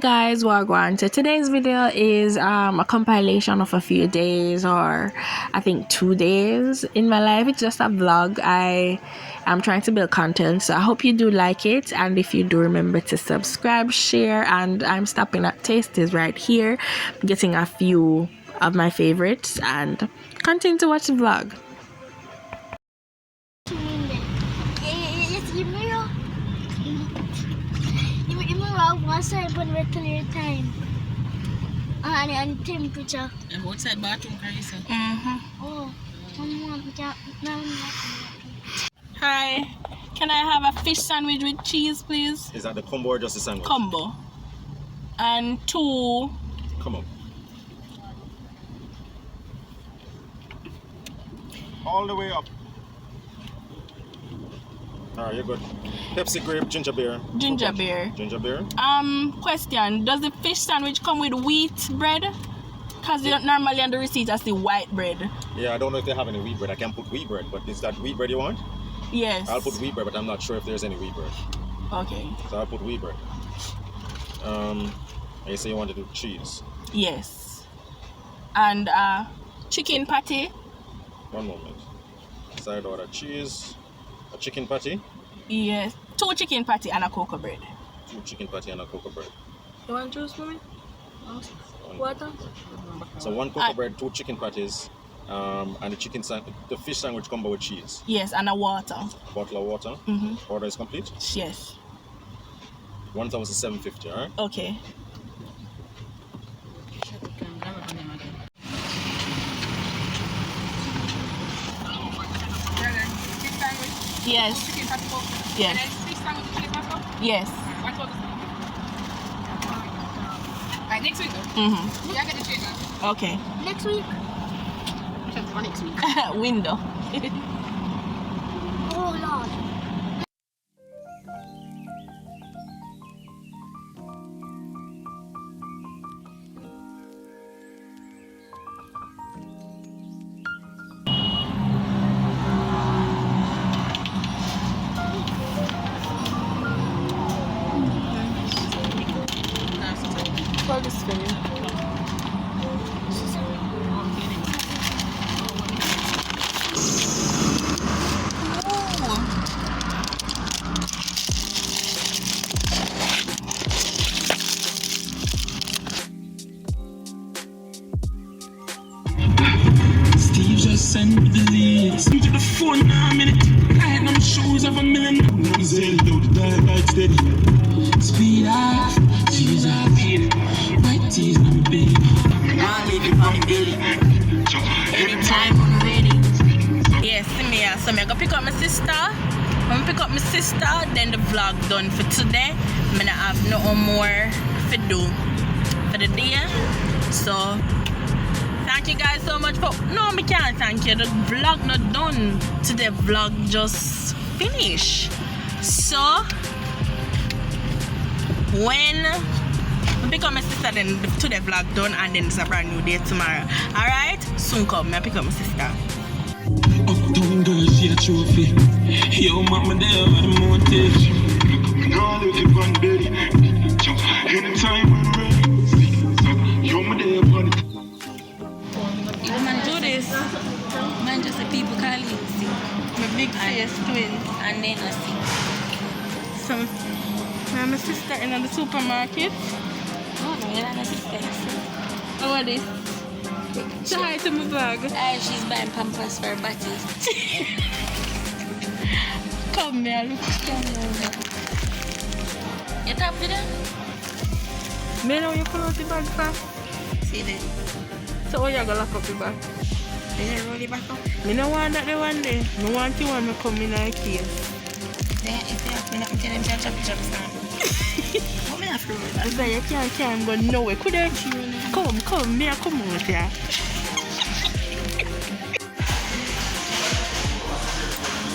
guys, wagwan. So today's video is a compilation of a few days, or I think 2 days in my life. It's just a vlog. I am trying to build content, so I hope you do like it, and if you do, remember to subscribe, share, and I'm stopping at Tasties right here, getting a few of my favorites, and continue to watch the vlog. Once I put regular time and temperature. And outside bathroom, Carissa? Oh, Hi, can I have a fish sandwich with cheese, please? Is that the combo or just the sandwich? Combo. And 2. Come on. All the way up. Alright, you're good. Pepsi grape, ginger beer. Ginger beer. Ginger beer? Question. Does the fish sandwich come with wheat bread? Because normally on the receipt I see white bread. Yeah, I don't know if they have any wheat bread. I can put wheat bread, but is that wheat bread you want? Yes. I'll put wheat bread, but I'm not sure if there's any wheat bread. Okay. So I'll put wheat bread. You say you want to do cheese? Yes. And chicken patty. One moment. Side order cheese. A chicken patty? Yes. 2 chicken patty and a cocoa bread. 2 chicken patty and a cocoa bread. You want juice for me? Water? So 1 cocoa bread, 2 chicken patties, and the fish sandwich combo with cheese. Yes, and a water. Bottle of water. Order is complete. Yes. 1,750, alright? Okay. Yes. Yes. Yes. Right, next week. Yeah, I get the change now. Okay. next week. Next week. Window. Oh Lord. For this video. Steve just sent me the leads. To the phone now a minute. I had them shows of $1 million. I'm Zelda, the dial like steady. Speed off, she's a beat. White tees, I'm big. I'll leave it on belly. Anytime I'm ready. Yes, me. So I'm gonna pick up my sister. I'm gonna pick up my sister. Then the vlog done for today. I'm gonna have no more to do for the day. So thank you guys so much for. No, I can't thank you. The vlog not done. Today vlog just finished. So when I pick up my sister, then today vlog done, and then it's a brand new day tomorrow. Alright? Soon come, I pick up my sister. Uptown girl, she a trophy. Yo, mama, there are the motive. Now look at one belly. Anytime I'm ready. Yo, my there for the. Man do this. Man just the people call it see. My big face twins. And then I see. So my sister in the supermarket. Oh no, you're not a sister. Oh, what is? Say hi to my vlog. She's buying pampers for her body. Come here, look. You top with them? Me know you pull out the bag fast. See that? So how you gonna lock up the bag? They roll it back up. Me no want that the one day. Me want you when me come in a case. If they have me, I'm telling them to chop stand. What me have to roll that? I say you can't go nowhere. Could I? Come, me a come out here.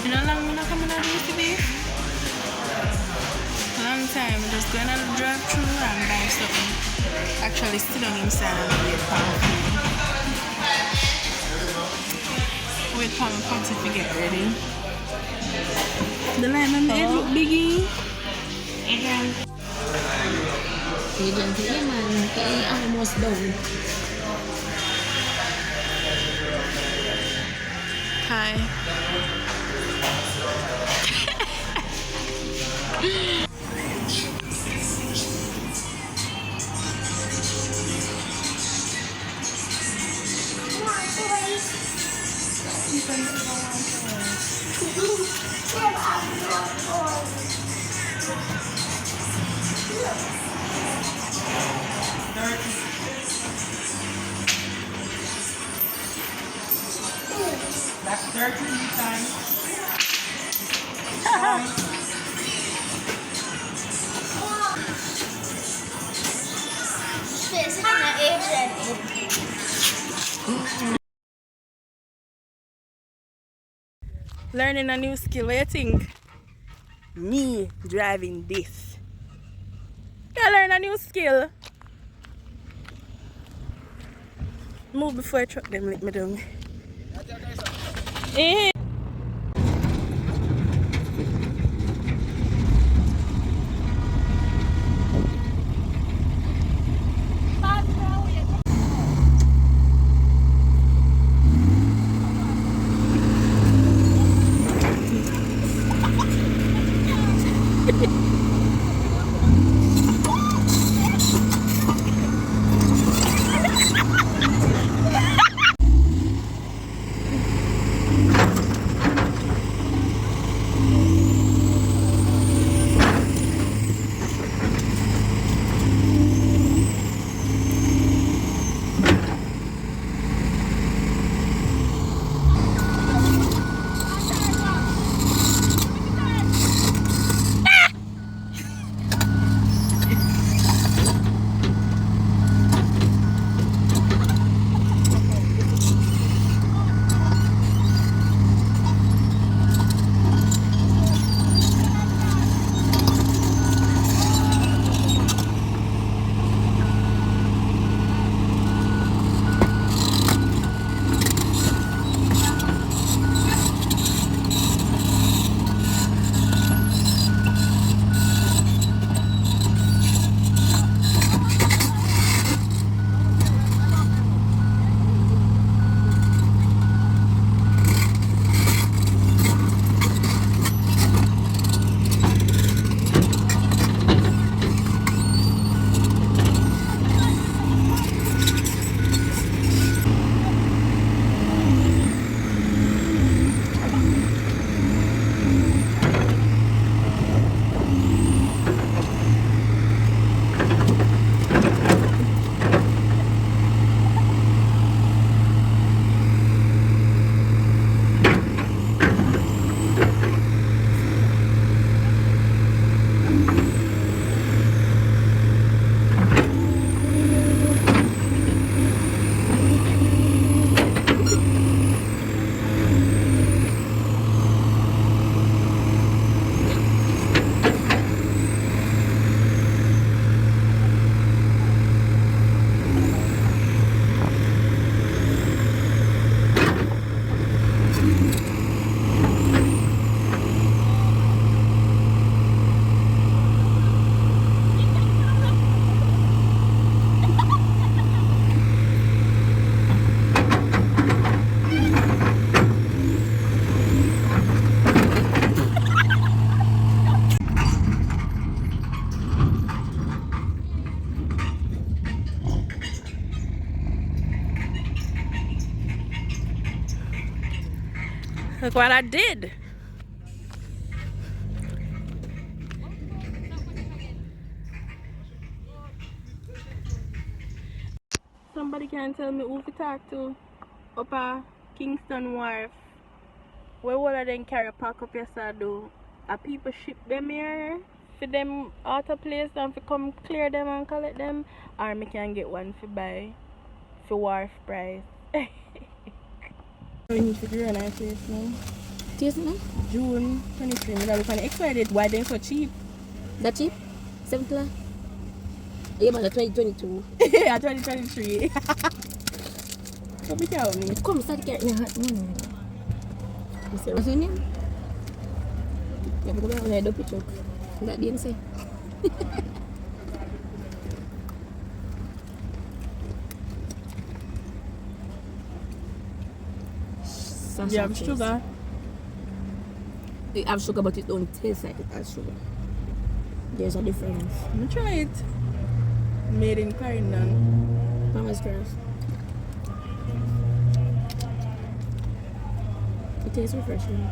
You know how long me not coming out here today? Long time. Just going on the drive through and buy something. Actually still on inside and wait for me. Wait for my party to get ready. The line on the head look biggie. Agent, yeah man, he almost done. Hi. That's 30 times. This is an agent. Learning a new skill. What do you think? Me driving this. Can I learn a new skill? Move before I truck them let me down. Eh. Look what I did. Somebody can tell me who to talk to up at Kingston Wharf. Where would I then carry pack up your do? Are people ship them here for them out of place and for come clear them and collect them? Or me can get one for buy for wharf price. We need to grow on our place now. Tuesday now? June 23. We gotta find excited. Why they so cheap? That cheap? $7. Yeah, man, 2022. Yeah, 2023. What me tell me? Come, start getting hot. What's your name? Yeah, but go back on the dopey truck. That didn't say. just a You have taste. sugar. It have sugar, but it don't taste like it has sugar. There's a difference. Let me try it. Made in Kingston. Mama's grass. It tastes refreshing.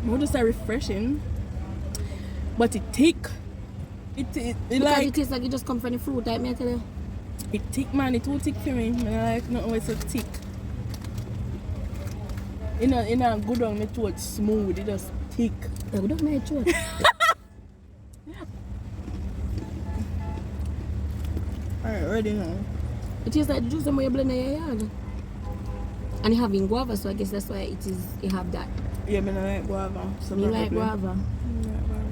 Not just refreshing, but it thick. It Because like it tastes like it just come from the fruit, like me I tell you. it thick, man. It too thick for me. I like nothing with so thick. In a good on me throat smooth. It just thick. Yeah, we don't make throat. Alright, ready now. It tastes like the juice that you blend in your yard. And it having guava, so I guess that's why it have that. Yeah, I like guava. So You like probably. guava? Yeah, guava.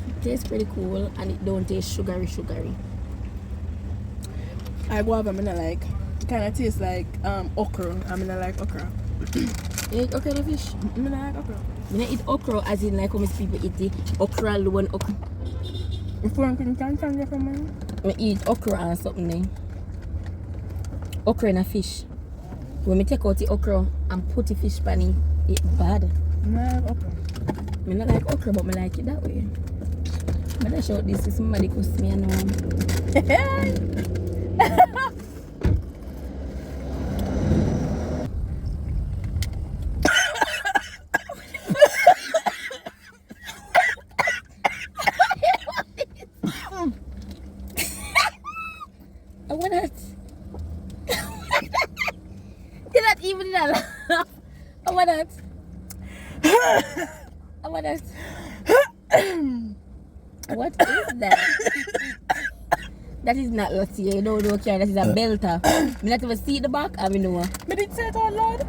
It tastes pretty cool and it don't taste sugary. I guava, I like. It kind of tastes like okra. I like okra. You eat okra the fish? I like okra. I don't eat okra as in like how most people eat the okra alone okra. If you want to from me. I eat okra and something there. Okra and a fish. When I take out the okra and put the fish pan in, it's bad. I like okra. I don't like okra, but I like it that way. But I show this to somebody close to me and I want that. Did not even that. I want that. I want that. What is that? That is not Latio. You don't know, that is a belter. I not even see the back. I know. I did say it out loud.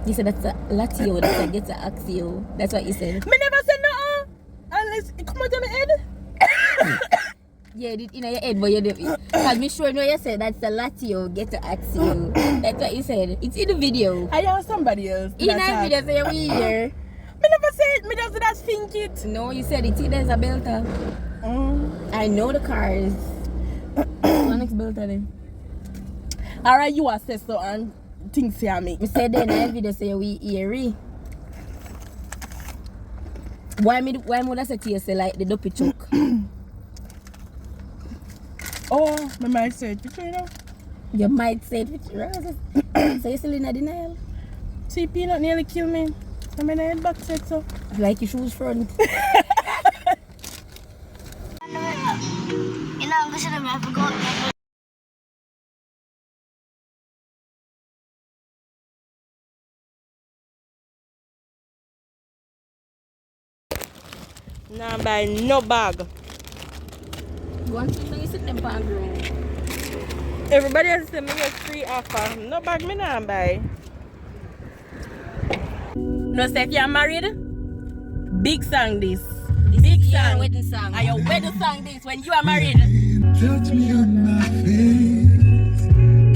You said that's a Latio. That's a get a Axio. That's what you said. I never said nothing. Unless it come out of my head. Yeah, it in your head, but you didn't. Because me sure know you said that's a Latio. Get a Axio. That's what you said. It's in the video. I heard somebody else. In that video, so you're here. I never said it. I just think it. No, you said it. There's a belter. I know the cars. Next belter then. Alright, you assess so and things you make. I said then I video say we eerie. Why would I say to you say like the dopey choke? Oh, my might say it, you know? You might say it with your roses. So you're still in a denial? See, peanut nearly killed me. I mean, I had back said so. Like your shoes front. You know, listen to me, I forgot. Nah, buy no bag. One thing you sit in the bag room. Everybody else say me get free offer. No bag me nah buy. No say if you're married, big song this. Big song. Wedding song. Are your wedding song this when you are married? Touch me on my face,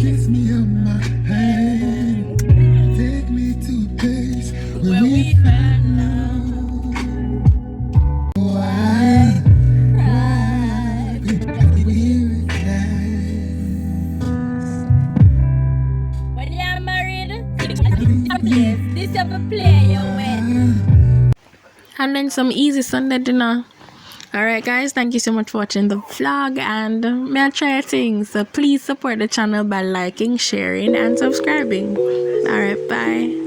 kiss me on my hand, take me to a place where we find out. Oh, I cry because we're When you are married, this is a play your wedding. And then some easy Sunday dinner. Alright guys, thank you so much for watching the vlog, and may I try things, so please support the channel by liking, sharing and subscribing. Alright, bye.